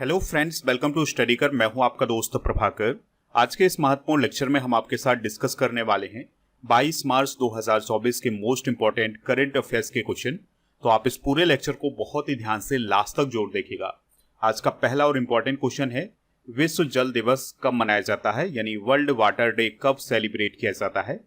Hello friends, welcome to study कर। मैं हूं आपका दोस्त प्रभाकर। आज के इस महत्वपूर्ण लेक्चर में हम आपके साथ डिस्कस करने वाले हैं 22 मार्च 2024 के मोस्ट इंपॉर्टेंट करंट अफेयर्स के क्वेश्चन। तो आप इस पूरे लेक्चर को बहुत ही ध्यान से लास्ट तक जोड़ देखिएगा। आज का पहला और इम्पोर्टेंट क्वेश्चन है, विश्व जल दिवस कब मनाया जाता है, यानी वर्ल्ड वाटर डे कब सेलिब्रेट किया जाता है।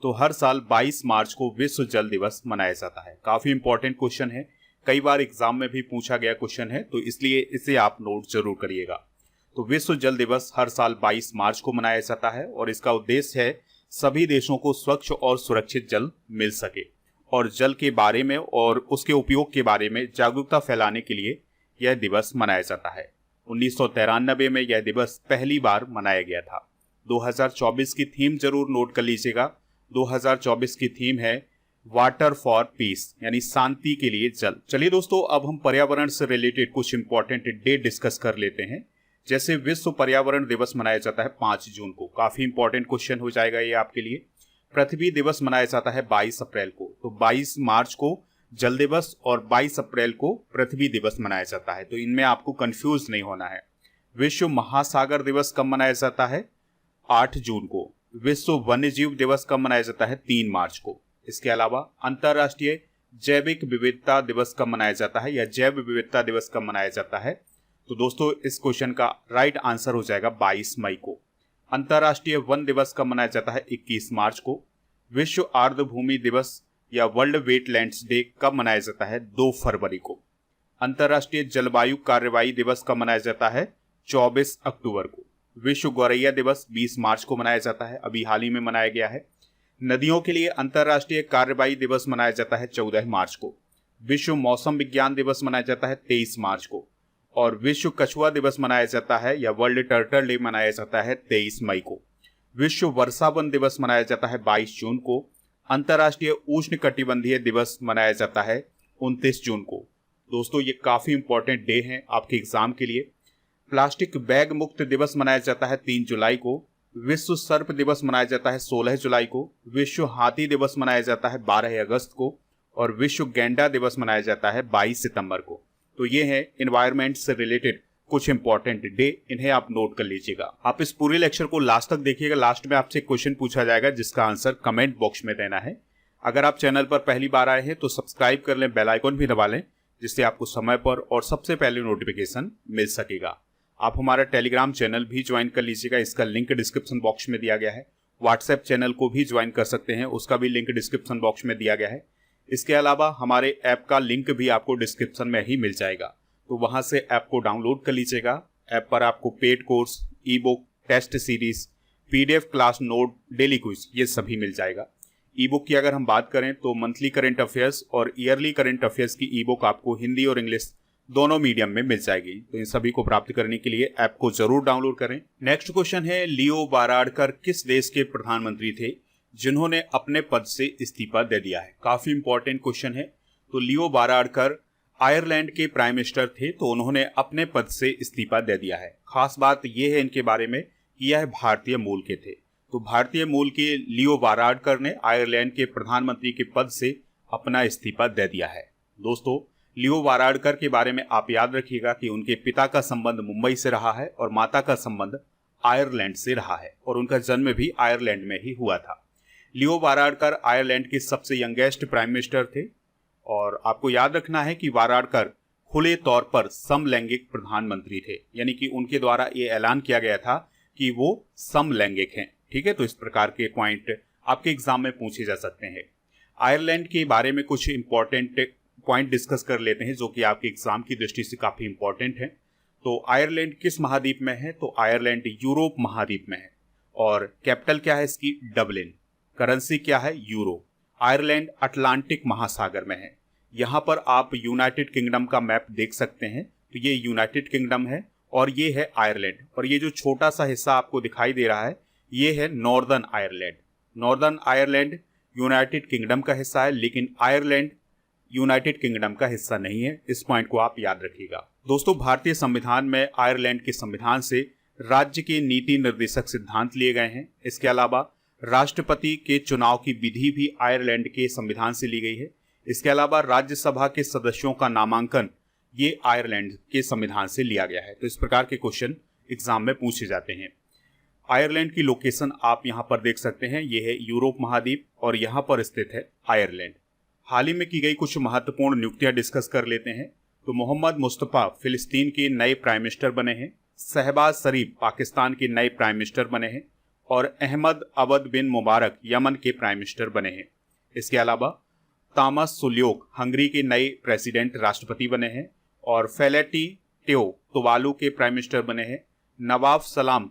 तो हर साल 22 मार्च को विश्व जल दिवस मनाया जाता है। काफी इंपॉर्टेंट क्वेश्चन है, कई बार एग्जाम में भी पूछा गया क्वेश्चन है, तो इसलिए इसे आप नोट जरूर करिएगा। तो विश्व जल दिवस हर साल 22 मार्च को मनाया जाता है और इसका उद्देश्य है सभी देशों को स्वच्छ और सुरक्षित जल मिल सके और जल के बारे में और उसके उपयोग के बारे में जागरूकता फैलाने के लिए यह दिवस मनाया जाता है। 1993 में यह दिवस पहली बार मनाया गया था। 2024 की थीम जरूर नोट कर लीजिएगा। 2024 की थीम है वाटर फॉर पीस, यानी शांति के लिए जल। चलिए दोस्तों, अब हम पर्यावरण से रिलेटेड कुछ इंपॉर्टेंट डे डिस्कस कर लेते हैं। जैसे विश्व पर्यावरण दिवस मनाया जाता है 5 जून को। काफी इंपॉर्टेंट क्वेश्चन हो जाएगा ये आपके लिए। पृथ्वी दिवस मनाया जाता है 22 अप्रैल को। तो 22 मार्च को जल दिवस और 22 अप्रैल को पृथ्वी दिवस मनाया जाता है, तो इनमें आपको कंफ्यूज नहीं होना है। विश्व महासागर दिवस कब मनाया जाता है? 8 जून को। विश्व वन्य जीव दिवस कब मनाया जाता है? 3 मार्च को। इसके अलावा अंतर्राष्ट्रीय जैविक विविधता दिवस कब मनाया जाता है, या जैव विविधता दिवस कब मनाया जाता है? तो दोस्तों, इस क्वेश्चन का राइट आंसर हो जाएगा 22 मई को। अंतर्राष्ट्रीय वन दिवस कब मनाया जाता है? 21 मार्च को। विश्व आर्द्रभूमि दिवस या वर्ल्ड वेटलैंड्स डे कब मनाया जाता है? 2 फरवरी को। अंतर्राष्ट्रीय जलवायु कार्रवाई दिवस कब मनाया जाता है? 24 अक्टूबर को। विश्व गौरैया दिवस 20 मार्च को मनाया जाता है, अभी हाल ही में मनाया गया है। नदियों के लिए अंतर्राष्ट्रीय कार्रवाई दिवस मनाया जाता है 14 मार्च को। विश्व मौसम विज्ञान दिवस मनाया जाता है 23 मार्च को। और विश्व कछुआ दिवस मनाया जाता है या वर्ल्ड टर्टल डे मनाया जाता है 23 मई को। विश्व वर्षावन दिवस मनाया जाता है 22 जून को। अंतर्राष्ट्रीय उष्ण कटिबंधीय दिवस मनाया जाता है 29 जून को। दोस्तों, ये काफी इंपॉर्टेंट डे हैं आपके एग्जाम के लिए। प्लास्टिक बैग मुक्त दिवस मनाया जाता है 3 जुलाई को। विश्व सर्प दिवस मनाया जाता है 16 जुलाई को। विश्व हाथी दिवस मनाया जाता है 12 अगस्त को। और विश्व गैंडा दिवस मनाया जाता है 22 सितंबर को। तो ये है एनवायरनमेंट से रिलेटेड कुछ इंपॉर्टेंट डे, इन्हें आप नोट कर लीजिएगा। आप इस पूरे लेक्चर को लास्ट तक देखिएगा। लास्ट में आपसे क्वेश्चन पूछा जाएगा जिसका आंसर कमेंट बॉक्स में देना है। अगर आप चैनल पर पहली बार आए हैं तो सब्सक्राइब कर लें, बेल आइकन भी दबा लें, जिससे आपको समय पर और सबसे पहले नोटिफिकेशन मिल सकेगा। आप हमारा टेलीग्राम चैनल भी ज्वाइन कर लीजिएगा, इसका लिंक डिस्क्रिप्शन बॉक्स में दिया गया है। व्हाट्सएप चैनल को भी ज्वाइन कर सकते हैं, उसका भी लिंक डिस्क्रिप्शन बॉक्स में दिया गया है। इसके अलावा हमारे ऐप का लिंक भी आपको डिस्क्रिप्शन में ही मिल जाएगा, तो वहां से ऐप को डाउनलोड कर लीजिएगा। ऐप पर आपको paid course, e book, test series, PDF class note, daily quiz, ये सभी मिल जाएगा। ई बुक की अगर हम बात करें तो मंथली करंट अफेयर्स और ईयरली करंट अफेयर्स की ई बुक आपको हिंदी और इंग्लिश दोनों मीडियम में मिल जाएगी। तो इन सभी को प्राप्त करने के लिए ऐप को जरूर डाउनलोड करें। नेक्स्ट क्वेश्चन है, लियो वाराडकर किस देश के प्रधानमंत्री थे जिन्होंने अपने पद से इस्तीफा दे दिया है? काफी इंपॉर्टेंट क्वेश्चन है। तो लियो वाराडकर आयरलैंड के प्राइम मिनिस्टर थे, तो उन्होंने अपने पद से इस्तीफा दे दिया है। खास बात यह है इनके बारे में कि यह भारतीय मूल के थे। तो भारतीय मूल के लियो वाराडकर ने आयरलैंड के प्रधानमंत्री के पद से अपना इस्तीफा दे दिया है। दोस्तों, लियो वाराडकर के बारे में आप याद रखिएगा कि उनके पिता का संबंध मुंबई से रहा है और माता का संबंध आयरलैंड से रहा है, और उनका जन्म भी आयरलैंड में ही हुआ था। लियो वाराडकर आयरलैंड के सबसे यंगेस्ट प्राइम मिनिस्टर थे, और आपको याद रखना है कि वाराडकर खुले तौर पर समलैंगिक प्रधानमंत्री थे, यानी कि उनके द्वारा ये ऐलान किया गया था कि वो समलैंगिक हैं। ठीक है, तो इस प्रकार के पॉइंट आपके एग्जाम में पूछे जा सकते हैं। आयरलैंड के बारे में कुछ इंपॉर्टेंट पॉइंट डिस्कस कर लेते हैं जो कि आपके एग्जाम की दृष्टि से काफी इंपॉर्टेंट है। तो आयरलैंड किस महाद्वीप में है? तो आयरलैंड यूरोप महाद्वीप में है। और कैपिटल क्या है इसकी? डबलिन। करेंसी क्या है? यूरो। आयरलैंड अटलांटिक महासागर में है। यहाँ पर आप यूनाइटेड किंगडम का मैप देख सकते हैं। तो ये यूनाइटेड किंगडम है और ये है आयरलैंड, और ये जो छोटा सा हिस्सा आपको दिखाई दे रहा है ये है northern Ireland. Northern Ireland United kingdom का हिस्सा है, लेकिन आयरलैंड यूनाइटेड किंगडम का हिस्सा नहीं है। इस पॉइंट को आप याद रखिएगा। दोस्तों, भारतीय संविधान में आयरलैंड के संविधान से राज्य के नीति निर्देशक सिद्धांत लिए गए हैं। इसके अलावा राष्ट्रपति के चुनाव की विधि भी आयरलैंड के संविधान से ली गई है। इसके अलावा राज्यसभा के सदस्यों का नामांकन ये आयरलैंड के संविधान से लिया गया है। तो इस प्रकार के क्वेश्चन एग्जाम में पूछे जाते हैं। आयरलैंड की लोकेशन आप यहाँ पर देख सकते हैं, ये है यूरोप महाद्वीप और यहाँ पर स्थित है आयरलैंड। हाल ही में की गई कुछ महत्वपूर्ण नियुक्तियां डिस्कस कर लेते हैं। तो मोहम्मद मुस्तफ़ा फिलिस्तीन के नए प्राइम मिनिस्टर बने हैं, शहबाज शरीफ पाकिस्तान के नए प्राइम मिनिस्टर बने हैं और अहमद अवद बिन मुबारक यमन के प्राइम मिनिस्टर बने हैं। इसके अलावा तामस सुल्योक हंगरी के नए प्रेसिडेंट राष्ट्रपति बने हैं और फेलेटी टेओ तुवालू के प्राइम मिनिस्टर बने हैं। नवाब सलाम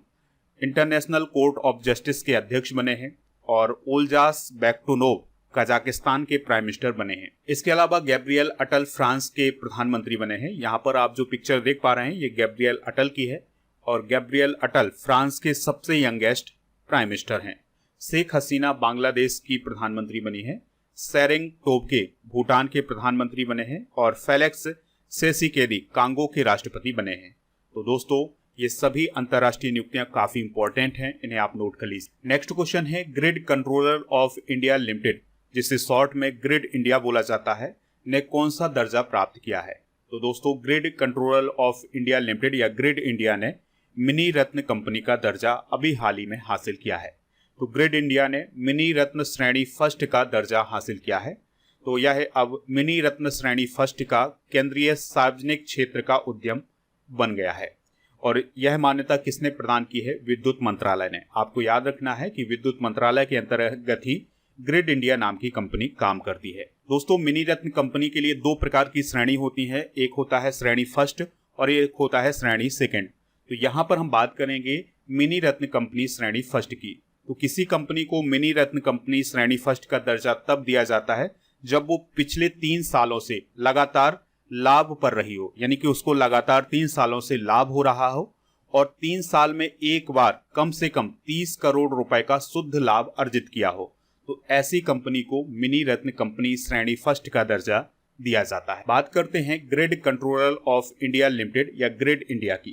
इंटरनेशनल कोर्ट ऑफ जस्टिस के अध्यक्ष बने हैं और ओल्जास बैक्टुनोव कजाकिस्तान के प्राइम मिनिस्टर बने हैं। इसके अलावा गैब्रियल अटल फ्रांस के प्रधानमंत्री बने हैं। यहाँ पर आप जो पिक्चर देख पा रहे हैं ये गैब्रियल अटल की है और गैब्रियल अटल फ्रांस के सबसे यंगेस्ट प्राइम मिनिस्टर हैं। शेख हसीना बांग्लादेश की प्रधानमंत्री बनी है। सेरिंग टोब्गे भूटान के प्रधानमंत्री बने हैं और फेलिक्स सेसिकेदी कांगो के राष्ट्रपति बने हैं। तो दोस्तों ये सभी अंतर्राष्ट्रीय नियुक्तियां काफी इंपॉर्टेंट हैं, इन्हें आप नोट कर लीजिए। नेक्स्ट क्वेश्चन है grid controller of India limited, जिसे शॉर्ट में ग्रिड इंडिया बोला जाता है, ने कौन सा दर्जा प्राप्त किया है। तो दोस्तों grid controller of India limited या ग्रिड इंडिया ने मिनी रत्न कंपनी का दर्जा अभी हाल ही में हासिल किया है। तो ग्रिड इंडिया ने मिनी रत्न श्रेणी फर्स्ट का दर्जा हासिल किया है। तो यह अब मिनी रत्न श्रेणी फर्स्ट का केंद्रीय सार्वजनिक क्षेत्र का उद्यम बन गया है और यह मान्यता किसने प्रदान की है, विद्युत मंत्रालय ने। आपको याद रखना है कि विद्युत मंत्रालय के अंतर्गत ही ग्रिड इंडिया नाम की कंपनी काम करती है। दोस्तों मिनी रत्न कंपनी के लिए दो प्रकार की श्रेणी होती है, एक होता है श्रेणी फर्स्ट और एक होता है श्रेणी सेकंड। तो यहाँ पर हम बात करेंगे मिनी रत्न कंपनी श्रेणी फर्स्ट की। तो किसी कंपनी को मिनी रत्न कंपनी श्रेणी फर्स्ट का दर्जा तब दिया जाता है जब वो पिछले 3 सालों से लगातार लाभ पर रही हो, यानी कि उसको लगातार 3 सालों से लाभ हो रहा हो और 3 साल में एक बार कम से कम 30 करोड़ रुपए का शुद्ध लाभ अर्जित किया हो। तो ऐसी कंपनी को मिनी रत्न कंपनी श्रेणी फर्स्ट का दर्जा दिया जाता है। बात करते हैं grid controller of India limited या ग्रिड इंडिया की।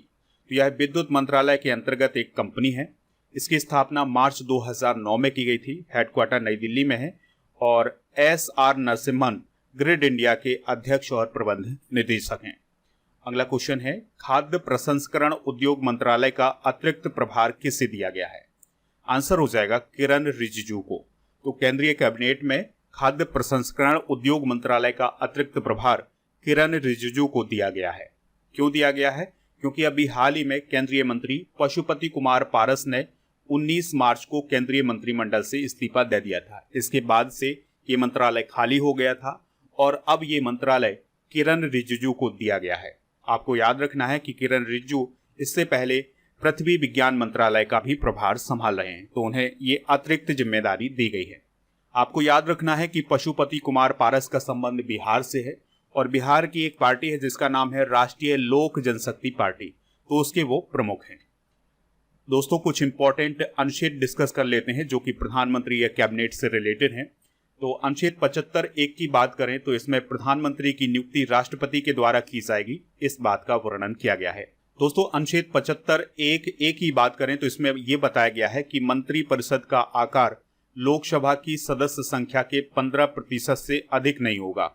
तो यह विद्युत मंत्रालय के अंतर्गत एक कंपनी है। इसकी स्थापना मार्च 2009 में की गई थी। हेडक्वार्टर नई दिल्ली में है और SR नरसिम्हन ग्रिड इंडिया के अध्यक्ष और प्रबंध निदेशक हैं। अगला क्वेश्चन है खाद्य प्रसंस्करण उद्योग मंत्रालय का अतिरिक्त प्रभार किसे दिया गया है। आंसर हो जाएगा किरण रिजिजू को। तो केंद्रीय कैबिनेट में खाद्य प्रसंस्करण उद्योग मंत्रालय का अतिरिक्त प्रभार किरण रिजिजू को दिया गया है। क्यों दिया गया है? क्योंकि अभी हाल ही में केंद्रीय मंत्री पशुपति कुमार पारस ने 19 मार्च को केंद्रीय मंत्रिमंडल से इस्तीफा दे दिया था। इसके बाद से ये मंत्रालय खाली हो गया था और अब ये मंत्रालय किरण रिजिजू को दिया गया है। आपको याद रखना है कि किरण रिजिजू इससे पहले पृथ्वी विज्ञान मंत्रालय का भी प्रभार संभाल रहे हैं, तो उन्हें ये अतिरिक्त जिम्मेदारी दी गई है। आपको याद रखना है कि पशुपति कुमार पारस का संबंध बिहार से है और बिहार की एक पार्टी है जिसका नाम है राष्ट्रीय लोक जनशक्ति पार्टी, तो उसके वो प्रमुख हैं। दोस्तों कुछ इंपॉर्टेंट अनुच्छेद डिस्कस कर लेते हैं जो कि प्रधानमंत्री या कैबिनेट से रिलेटेड हैं। तो अनुच्छेद 75(1) की बात करें तो इसमें प्रधानमंत्री की नियुक्ति राष्ट्रपति के द्वारा की जाएगी, इस बात का वर्णन किया गया है। दोस्तों अनुच्छेद 75(1)(a) की बात करें तो इसमें यह बताया गया है कि मंत्रिपरिषद का आकार लोकसभा की सदस्य संख्या के 15% से अधिक नहीं होगा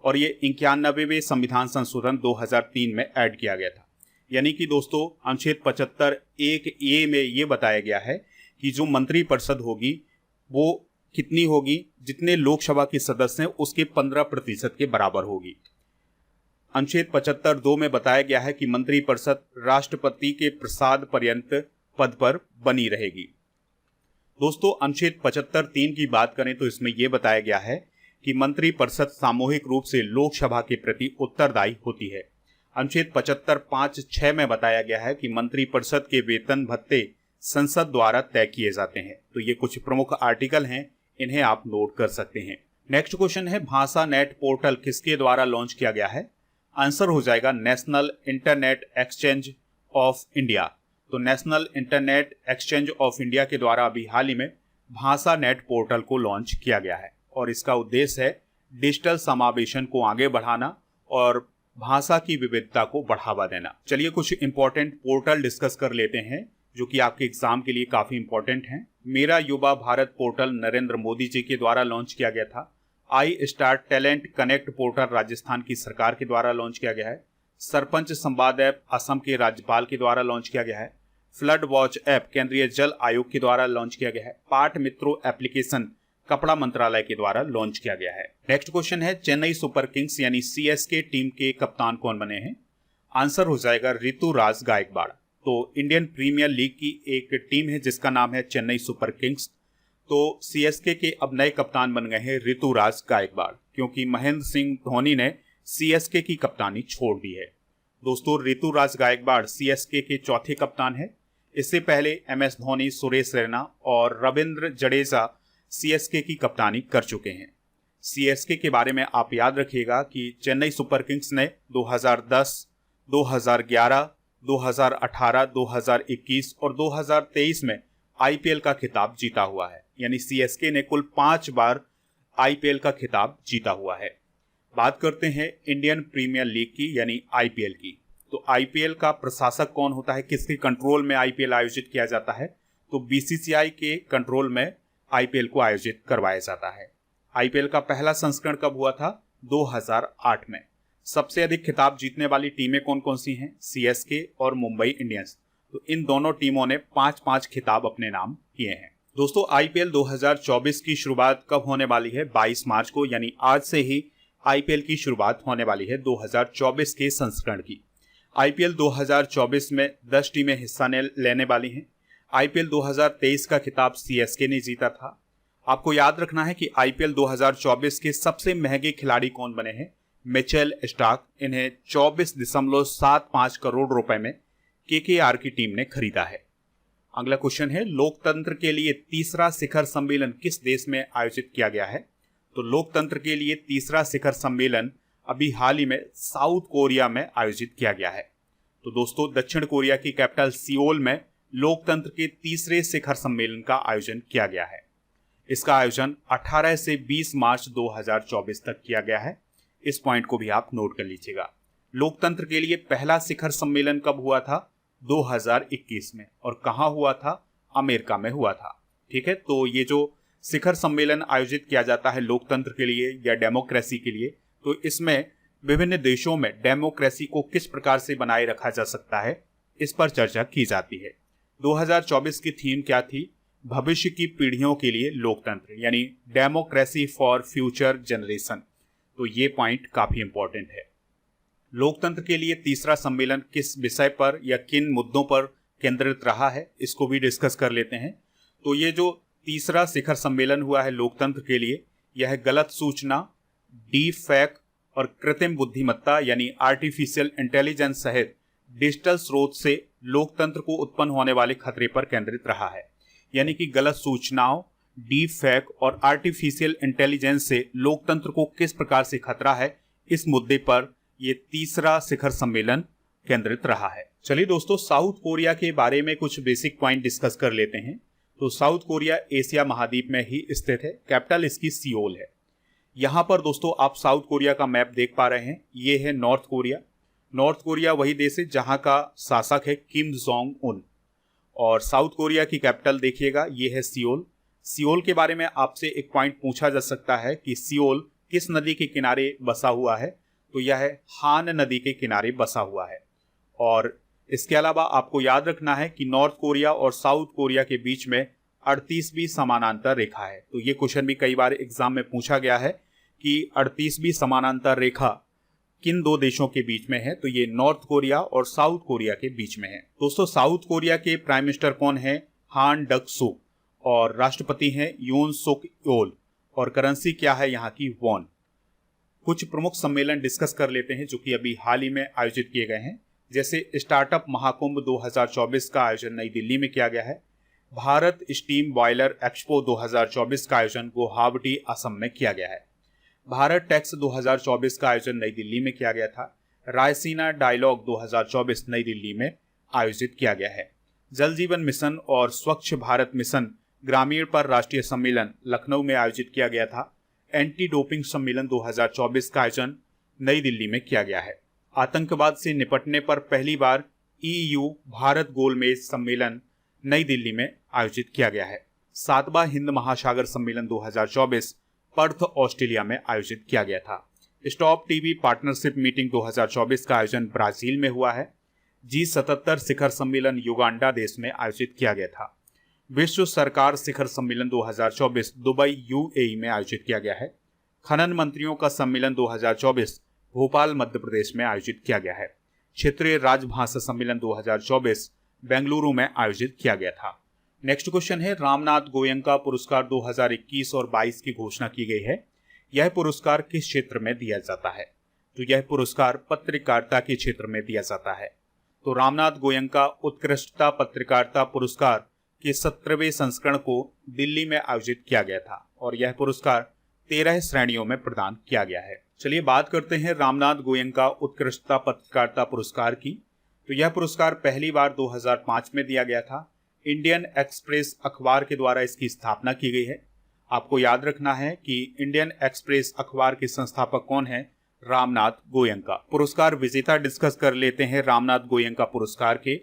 और ये 91वें संविधान संशोधन 2003 में ऐड किया गया था। यानी कि दोस्तों अनुच्छेद 75(1)(a) में ये बताया गया है कि जो मंत्रिपरिषद होगी वो कितनी होगी, जितने लोकसभा के सदस्य हैं उसके 15% के बराबर होगी। अनुच्छेद 75(2) में बताया गया है कि मंत्रिपरिषद राष्ट्रपति के प्रसाद पर्यंत पद पर बनी रहेगी। दोस्तों अनुच्छेद 75(3) की बात करें तो इसमें यह बताया गया है कि मंत्रिपरिषद सामूहिक रूप से लोकसभा के प्रति उत्तरदायी होती है। अनुच्छेद 75(5)(6) में बताया गया है कि मंत्रिपरिषद के वेतन भत्ते संसद द्वारा तय किए जाते हैं। तो ये कुछ प्रमुख आर्टिकल हैं, इन्हें आप नोट कर सकते हैं। नेक्स्ट क्वेश्चन है भाषा नेट पोर्टल किसके द्वारा लॉन्च किया गया है। आंसर हो जाएगा national internet exchange of India. तो national internet exchange of India के द्वारा अभी हाल ही में भाषा नेट पोर्टल को लॉन्च किया गया है और इसका उद्देश्य है डिजिटल समावेशन को आगे बढ़ाना और भाषा की विविधता को बढ़ावा देना। चलिए कुछ इंपॉर्टेंट पोर्टल डिस्कस कर लेते हैं जो कि आपके एग्जाम के लिए काफी इंपॉर्टेंट हैं। मेरा युवा भारत पोर्टल नरेंद्र मोदी जी के द्वारा लॉन्च किया गया था। I start talent connect portal Rajasthan की सरकार के द्वारा लॉन्च किया गया है। सरपंच संवाद ऐप असम के राज्यपाल के द्वारा लॉन्च किया गया है। फ्लड वॉच ऐप केंद्रीय जल आयोग के द्वारा लॉन्च किया गया है। पाठ मित्रों एप्लीकेशन कपड़ा मंत्रालय के द्वारा लॉन्च किया गया है। नेक्स्ट क्वेश्चन है, चेन्नई सुपर किंग्स यानी सीएसके टीम के कप्तान कौन बने हैं? आंसर हो जाएगा ऋतुराज गायकवाड़। तो इंडियन प्रीमियर लीग की एक टीम है जिसका नाम है चेन्नई सुपर किंग्स। तो सीएसके के अब नए कप्तान बन गए हैं ऋतुराज गायकवाड़, क्योंकि महेंद्र सिंह धोनी ने सीएसके की कप्तानी छोड़ दी है। दोस्तों, ऋतुराज गायकवाड़ सीएसके के चौथे कप्तान है। इससे पहले एमएस धोनी, सुरेश रैना और रविंद्र जडेजा सीएसके की कप्तानी कर चुके हैं। सीएसके के बारे में आप याद रखिएगा कि चेन्नई सुपर किंग्स ने 2010, 2011, 2018, 2021 और 2023 में आईपीएल का खिताब जीता हुआ है। यानी सीएसके ने कुल 5 बार आईपीएल का खिताब जीता हुआ है। बात करते हैं इंडियन प्रीमियर लीग की यानी आईपीएल की। तो आईपीएल का प्रशासक कौन होता है, किसके कंट्रोल में आईपीएल आयोजित किया जाता है? तो बीसीसीआई के कंट्रोल में आईपीएल को आयोजित करवाया जाता है। आईपीएल का पहला संस्करण कब हुआ था? 2008 में। सबसे अधिक खिताब जीतने वाली टीमें कौन कौन सी हैं? सीएसके और मुंबई इंडियंस। तो इन दोनों टीमों ने 5-5 खिताब अपने नाम किए हैं। दोस्तों, आईपीएल 2024 की शुरुआत कब होने वाली है? 22 मार्च को, यानी आज से ही आईपीएल की शुरुआत होने वाली है 2024 के संस्करण की। आईपीएल 2024 में 10 टीमें हिस्सा लेने वाली हैं। आईपीएल 2023 का खिताब सीएसके ने जीता था। आपको याद रखना है कि आईपीएल 2024 के सबसे महंगे खिलाड़ी कौन बने हैं? Mitchell Starc. इन्हें 24.75 करोड़ रुपए में केकेआर की टीम ने खरीदा है। अगला क्वेश्चन है, लोकतंत्र के लिए तीसरा शिखर सम्मेलन किस देश में आयोजित किया गया है? तो लोकतंत्र के लिए तीसरा शिखर सम्मेलन अभी हाल ही में साउथ कोरिया में आयोजित किया गया है। तो दोस्तों, दक्षिण कोरिया की कैपिटल सियोल में लोकतंत्र के तीसरे शिखर सम्मेलन का आयोजन किया गया है। इसका आयोजन 18 से 20 मार्च 2024 तक किया गया है। इस पॉइंट को भी आप नोट कर लीजिएगा। लोकतंत्र के लिए पहला शिखर सम्मेलन कब हुआ था? 2021 में। और कहाँ हुआ था? अमेरिका में हुआ था। ठीक है, तो ये जो शिखर सम्मेलन आयोजित किया जाता है लोकतंत्र के लिए या डेमोक्रेसी के लिए, तो इसमें विभिन्न देशों में डेमोक्रेसी को किस प्रकार से बनाए रखा जा सकता है, इस पर चर्चा की जाती है। 2024 की थीम क्या थी? भविष्य की पीढ़ियों के लिए लोकतंत्र, यानी डेमोक्रेसी फॉर फ्यूचर जनरेशन। तो ये पॉइंट काफी इंपॉर्टेंट है। लोकतंत्र के लिए तीसरा सम्मेलन किस विषय पर या किन मुद्दों पर केंद्रित रहा है, इसको भी डिस्कस कर लेते हैं। तो ये जो तीसरा शिखर सम्मेलन हुआ है लोकतंत्र के लिए, यह गलत सूचना, डीप फेक और कृत्रिम बुद्धिमत्ता यानी आर्टिफिशियल इंटेलिजेंस सहित डिजिटल स्रोत से लोकतंत्र को उत्पन्न होने वाले खतरे पर केंद्रित रहा है। यानी कि गलत सूचनाओं, डीप फेक और आर्टिफिशियल इंटेलिजेंस से लोकतंत्र को किस प्रकार से खतरा है, इस मुद्दे पर यह तीसरा शिखर सम्मेलन केंद्रित रहा है। चलिए दोस्तों, साउथ कोरिया के बारे में कुछ बेसिक पॉइंट डिस्कस कर लेते हैं। तो साउथ कोरिया एशिया महाद्वीप में ही स्थित है। कैपिटल इसकी सियोल है। यहाँ पर दोस्तों आप साउथ कोरिया का मैप देख पा रहे हैं। ये है नॉर्थ कोरिया। नॉर्थ कोरिया वही देश है जहाँ का शासक है किम जोंग उन। और साउथ कोरिया की कैपिटल देखिएगा, ये है सियोल। सियोल के बारे में आपसे एक पॉइंट पूछा जा सकता है कि सियोल किस नदी के किनारे बसा हुआ है? तो यह है हान नदी के किनारे बसा हुआ है। और इसके अलावा आपको याद रखना है कि नॉर्थ कोरिया और साउथ कोरिया के बीच में 38वीं समानांतर रेखा है। तो ये क्वेश्चन भी कई बार एग्जाम में पूछा गया है कि 38वीं समानांतर रेखा किन दो देशों के बीच में है? तो ये नॉर्थ कोरिया और साउथ कोरिया के बीच में है। दोस्तों, साउथ कोरिया के प्राइम मिनिस्टर कौन है? हान डक सू। और राष्ट्रपति हैं यून सुक योल। और करेंसी क्या है यहाँ की? वॉन। कुछ प्रमुख सम्मेलन डिस्कस कर लेते हैं जो कि अभी हाल ही में आयोजित किए गए हैं। जैसे स्टार्टअप महाकुंभ 2024 का आयोजन नई दिल्ली में किया गया है। भारत स्टीम बॉयलर एक्सपो 2024 का आयोजन गुवाहाटी असम में किया गया है। भारत टैक्स 2024 का आयोजन नई दिल्ली में किया गया था। रायसीना डायलॉग 2024 नई दिल्ली में आयोजित किया गया है। जल जीवन मिशन और स्वच्छ भारत मिशन ग्रामीण पर राष्ट्रीय सम्मेलन लखनऊ में आयोजित किया गया था। एंटी डोपिंग सम्मेलन 2024 का आयोजन नई दिल्ली में किया गया है। आतंकवाद से निपटने पर पहली बार EU भारत गोलमेज सम्मेलन नई दिल्ली में आयोजित किया गया है। 7वां हिंद महासागर सम्मेलन 2024 पर्थ ऑस्ट्रेलिया में आयोजित किया गया था। स्टॉप टीबी पार्टनरशिप मीटिंग 2024 का आयोजन ब्राजील में हुआ है। G77 शिखर सम्मेलन युगांडा देश में आयोजित किया गया था। विश्व सरकार शिखर सम्मेलन 2024 दुबई UAE में आयोजित किया गया है। खनन मंत्रियों का सम्मेलन 2024 भोपाल मध्य प्रदेश में आयोजित किया गया है। क्षेत्रीय राजभाषा सम्मेलन 2024 बेंगलुरु में आयोजित किया गया था। नेक्स्ट क्वेश्चन है, रामनाथ गोयंका पुरस्कार 2021 और 22 की घोषणा की गई है। यह पुरस्कार किस क्षेत्र में दिया जाता है? तो यह पुरस्कार पत्रकारिता के क्षेत्र में दिया जाता है। तो रामनाथ गोयंका उत्कृष्टता पत्रकारिता पुरस्कार के 17वें संस्करण को दिल्ली में आयोजित किया गया था और यह पुरस्कार 13 श्रेणियों में प्रदान किया गया है। चलिए बात करते हैं रामनाथ गोयंका उत्कृष्टता पत्रकारिता पुरस्कार की। तो यह पुरस्कार पहली बार 2005 में दिया गया था। इंडियन एक्सप्रेस अखबार के द्वारा इसकी स्थापना की गई है। आपको याद रखना है कि इंडियन एक्सप्रेस अखबार के संस्थापक कौन है? रामनाथ गोयंका। पुरस्कार विजेता डिस्कस कर लेते हैं रामनाथ गोयंका पुरस्कार के।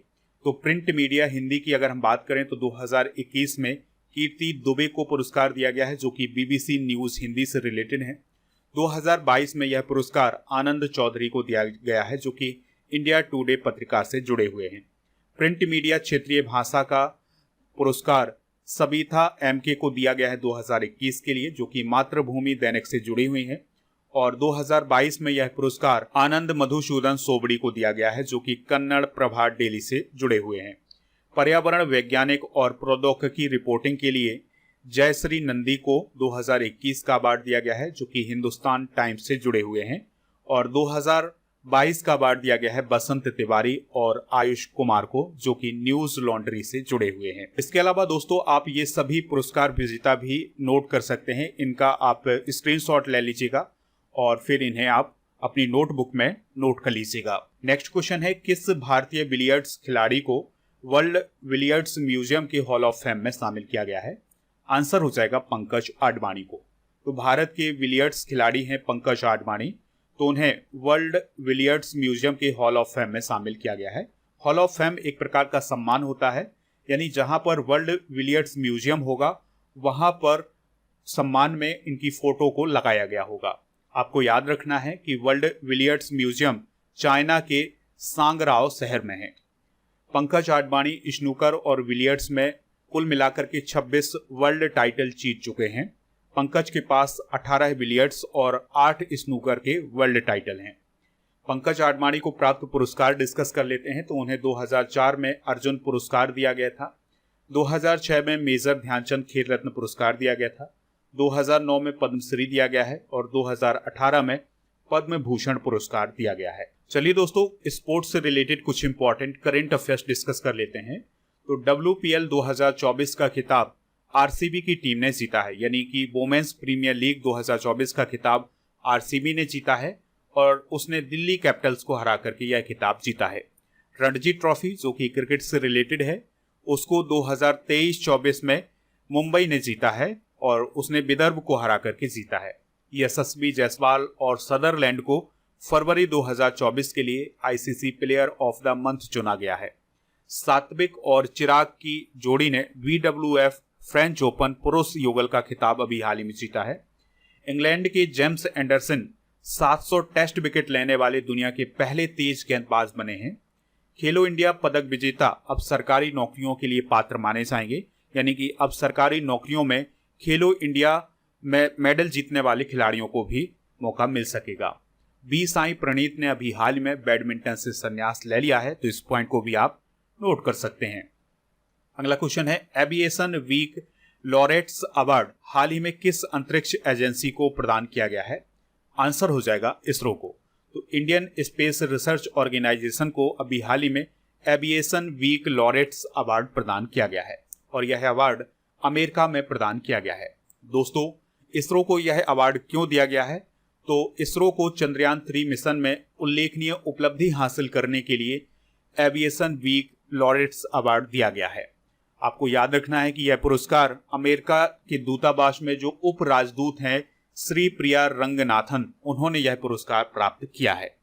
तो प्रिंट मीडिया हिंदी की अगर हम बात करें तो 2021 में कीर्ति दुबे को पुरस्कार दिया गया है, जो कि BBC न्यूज हिंदी से रिलेटेड है। 2022 में यह पुरस्कार आनंद चौधरी को दिया गया है, जो कि इंडिया टुडे पत्रिका से जुड़े हुए हैं। प्रिंट मीडिया क्षेत्रीय भाषा का पुरस्कार सबिता MK को दिया गया है 2021 के लिए, जो कि मातृभूमि दैनिक से जुड़ी हुई है। और 2022 में यह पुरस्कार आनंद मधुसूदन सोबड़ी को दिया गया है, जो कि कन्नड़ प्रभा डेली से जुड़े हुए हैं। पर्यावरण वैज्ञानिक और प्रौद्योगिकी रिपोर्टिंग के लिए जयश्री नंदी को 2021 का अवार्ड दिया गया है, जो कि हिंदुस्तान टाइम्स से जुड़े हुए हैं। और 2022 का अवार्ड दिया गया है बसंत तिवारी और आयुष कुमार को, जो कि न्यूज लॉन्ड्री से जुड़े हुए हैं। इसके अलावा दोस्तों आप ये सभी पुरस्कार विजेता भी नोट कर सकते हैं। इनका आप स्क्रीनशॉट ले लीजिएगा और फिर इन्हें आप अपनी नोटबुक में नोट कर लीजिएगा। नेक्स्ट क्वेश्चन है, किस भारतीय बिलियर्ड्स खिलाड़ी को वर्ल्ड बिलियर्ड्स म्यूजियम के हॉल ऑफ फेम में शामिल किया गया है? आंसर हो जाएगा पंकज आडवाणी को। तो भारत के बिलियर्ड्स खिलाड़ी हैं पंकज आडवाणी, तो उन्हें वर्ल्ड बिलियर्ड्स म्यूजियम के हॉल ऑफ फेम में शामिल किया गया है। हॉल ऑफ फेम एक प्रकार का सम्मान होता है, यानी जहां पर वर्ल्ड बिलियर्ड्स म्यूजियम होगा वहां पर सम्मान में इनकी फोटो को लगाया गया होगा। आपको याद रखना है कि वर्ल्ड बिलियर्ड्स म्यूजियम चाइना के सांगराओ शहर में है। पंकज आडवाणी स्नूकर और बिलियर्ड्स में कुल मिलाकर के 26 वर्ल्ड टाइटल जीत चुके हैं। पंकज के पास 18 बिलियर्ड्स और 8 स्नूकर के वर्ल्ड टाइटल हैं। पंकज आडवाणी को प्राप्त पुरस्कार डिस्कस कर लेते हैं। तो उन्हें 2004 में अर्जुन पुरस्कार दिया गया था, 2006 में मेजर ध्यानचंद खेल रत्न पुरस्कार दिया गया था, 2009 में पद्मश्री दिया गया है और 2018 में पद्म भूषण पुरस्कार दिया गया है। चलिए दोस्तों स्पोर्ट्स से रिलेटेड कुछ इंपॉर्टेंट करंट अफेयर्स डिस्कस कर लेते हैं। तो WPL 2024 का खिताब RCB की टीम ने जीता है, यानी कि वुमेन्स प्रीमियर लीग 2024 का खिताब RCB ने जीता है और उसने दिल्ली कैपिटल्स को हरा करके यह खिताब जीता है। रणजी ट्रॉफी जो कि क्रिकेट से रिलेटेड है, उसको 2023-24 में मुंबई ने जीता है और उसने विदर्भ को हरा करके जीता है। यशस्वी जायसवाल और सदरलैंड को फरवरी 2024 के लिए ICC player of the month चुना गया है। सात्विक और चिराग की जोड़ी ने WWF फ्रेंच ओपन पुरुष युगल का खिताब अभी हाल ही में जीता है। इंग्लैंड के जेम्स एंडरसन 700 टेस्ट विकेट लेने वाले दुनिया के पहले तेज गेंदबाज बने हैं। खेलो इंडिया पदक विजेता अब सरकारी नौकरियों के लिए पात्र माने जाएंगे, यानी कि अब सरकारी नौकरियों में खेलो इंडिया में मेडल जीतने वाले खिलाड़ियों को भी मौका मिल सकेगा। बी साई प्रणीत ने अभी हाल में बैडमिंटन से संन्यास ले लिया है, तो इस पॉइंट को भी आप नोट कर सकते हैं। अगला क्वेश्चन है, एविएशन वीक लॉरेट्स अवार्ड हाल ही में किस अंतरिक्ष एजेंसी को प्रदान किया गया है? आंसर हो जाएगा इसरो को। तो इंडियन स्पेस रिसर्च ऑर्गेनाइजेशन को अभी हाल ही में एविएशन वीक लॉरेट्स अवार्ड प्रदान किया गया है और यह अवार्ड अमेरिका में प्रदान किया गया है। दोस्तों इसरो को यह अवार्ड क्यों दिया गया है? तो इसरो को चंद्रयान 3 मिशन में उल्लेखनीय उपलब्धि हासिल करने के लिए एविएशन वीक लॉरेट्स अवार्ड दिया गया है। आपको याद रखना है कि यह पुरस्कार अमेरिका के दूतावास में जो उप राजदूत हैं श्री प्रिया रंगनाथन, उन्होंने यह पुरस्कार प्राप्त किया है।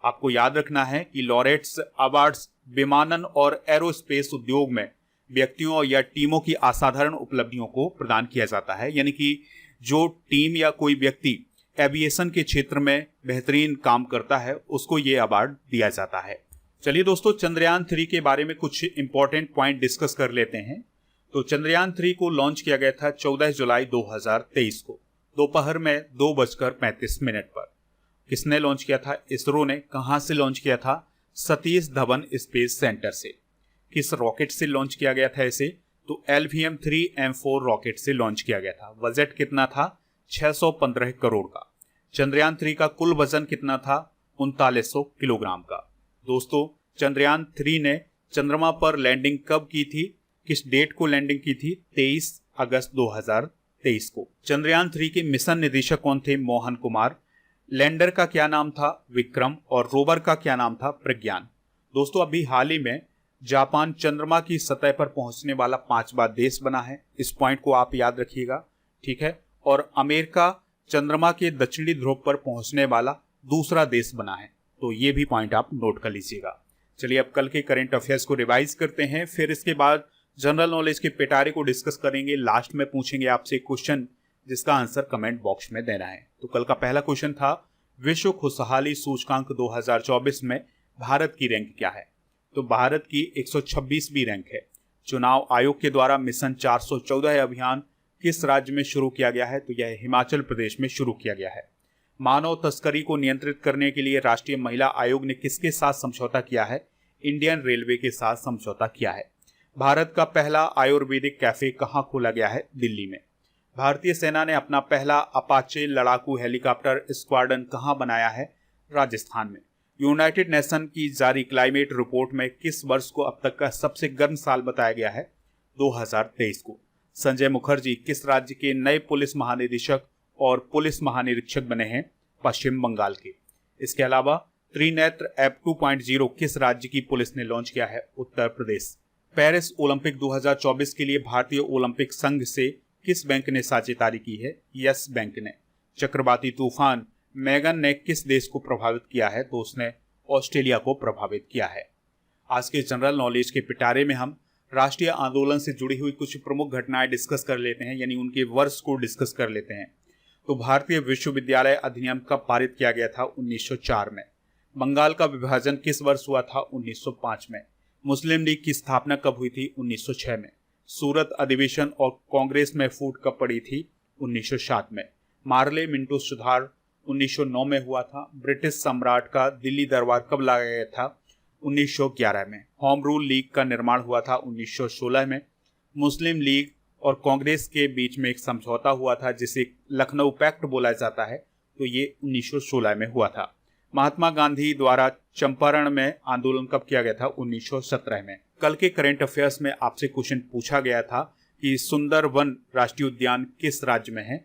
आपको याद रखना है कि लॉरेट्स अवार्ड्स विमानन और एरोस्पेस उद्योग में व्यक्तियों या टीमों की असाधारण उपलब्धियों को प्रदान किया जाता है, यानी कि जो टीम या कोई व्यक्ति एविएशन के क्षेत्र में बेहतरीन काम करता है उसको ये अवार्ड दिया जाता है। चलिए दोस्तों, चंद्रयान 3 के बारे में कुछ इंपॉर्टेंट पॉइंट डिस्कस कर लेते हैं। तो चंद्रयान 3 को लॉन्च किया गया था 14 जुलाई 2023 को दोपहर में 2:35 पर। किसने लॉन्च किया था? इसरो ने। कहां से लॉन्च किया था? सतीश धवन स्पेस सेंटर से। किस रॉकेट से लॉन्च किया गया था इसे? तो LVM-3M4 रॉकेट से लॉन्च किया गया था। बजट कितना था? 615 करोड़ का। चंद्रयान 3 का कुल वजन कितना था? 3900 किलोग्राम का। दोस्तों, चंद्रयान 3 ने चंद्रमा पर लैंडिंग कब की थी? किस डेट को लैंडिंग की थी? 23 अगस्त 2023 को। चंद्रयान 3 के मिशन निदेशक कौन थे? मोहन कुमार। लैंडर का क्या नाम था? विक्रम। और रोवर का क्या नाम था? प्रज्ञान। दोस्तों, अभी हाल ही में जापान चंद्रमा की सतह पर पहुंचने वाला 5वां देश बना है। इस पॉइंट को आप याद रखिएगा, ठीक है। और अमेरिका चंद्रमा के दक्षिणी ध्रुव पर पहुंचने वाला दूसरा देश बना है। तो ये भी पॉइंट आप नोट कर लीजिएगा। चलिए अब कल के करंट अफेयर्स को रिवाइज करते हैं, फिर इसके बाद जनरल नॉलेज के पिटारे को डिस्कस करेंगे। लास्ट में पूछेंगे आपसे क्वेश्चन जिसका आंसर कमेंट बॉक्स में देना है। तो कल का पहला क्वेश्चन था, विश्व खुशहाली सूचकांक 2024 में भारत की रैंक क्या है? तो भारत की 126वीं रैंक है। चुनाव आयोग के द्वारा मिशन 414 अभियान किस राज्य में शुरू किया गया है? तो यह हिमाचल प्रदेश में शुरू किया गया है। मानव तस्करी को नियंत्रित करने के लिए राष्ट्रीय महिला आयोग ने किसके साथ समझौता किया है? इंडियन रेलवे के साथ समझौता किया है। भारत का पहला आयुर्वेदिक कैफे कहाँ खोला गया है? दिल्ली में। भारतीय सेना ने अपना पहला अपाचे लड़ाकू हेलीकॉप्टर स्क्वाड्रन कहाँ बनाया है? राजस्थान में। यूनाइटेड नेशन की जारी क्लाइमेट रिपोर्ट में किस वर्ष को अब तक का सबसे गर्म साल बताया गया है? 2023 को। संजय मुखर्जी किस राज्य के नए पुलिस महानिदेशक और पुलिस महानिरीक्षक बने हैं? पश्चिम बंगाल के। इसके अलावा त्रिनेत्र ऐप 2.0 किस राज्य की पुलिस ने लॉन्च किया है? उत्तर प्रदेश। पेरिस ओलंपिक 2024 के लिए भारतीय ओलंपिक संघ से किस बैंक ने साझेदारी की है? यस बैंक ने। चक्रवाती तूफान मैगन ने किस देश को प्रभावित किया है? तो उसने ऑस्ट्रेलिया को प्रभावित किया है। आज के जनरल नॉलेज के पिटारे में हम राष्ट्रीय आंदोलन से जुड़ी हुई कुछ प्रमुख घटनाएं डिस्कस कर लेते हैं, यानी उनके वर्ष को डिस्कस कर लेते हैं। तो भारतीय विश्वविद्यालय अधिनियम कब पारित किया गया था? 1904 में। बंगाल का विभाजन किस वर्ष हुआ था? 1905 में। मुस्लिम लीग की स्थापना कब हुई थी? 1906 में। सूरत अधिवेशन और कांग्रेस में फूट कब पड़ी थी? 1907 में। मार्ले मिंटो सुधार 1909 में हुआ था। ब्रिटिश सम्राट का दिल्ली दरबार कब लाया गया था? 1911 में। होम रूल लीग का निर्माण हुआ था 1916 में। मुस्लिम लीग और कांग्रेस के बीच में एक समझौता हुआ था जिसे लखनऊ पैक्ट बोला जाता है, तो ये 1916 में हुआ था। महात्मा गांधी द्वारा चंपारण में आंदोलन कब किया गया था? 1917 में। कल के करंट अफेयर्स में आपसे क्वेश्चन पूछा गया था कि सुंदरवन राष्ट्रीय उद्यान किस राज्य में है?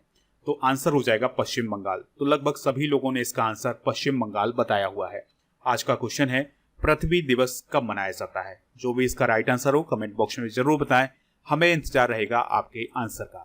तो आंसर हो जाएगा पश्चिम बंगाल। तो लगभग सभी लोगों ने इसका आंसर पश्चिम बंगाल बताया हुआ है। आज का क्वेश्चन है, पृथ्वी दिवस कब मनाया जाता है? जो भी इसका राइट आंसर हो कमेंट बॉक्स में जरूर बताएं, हमें इंतजार रहेगा आपके आंसर का।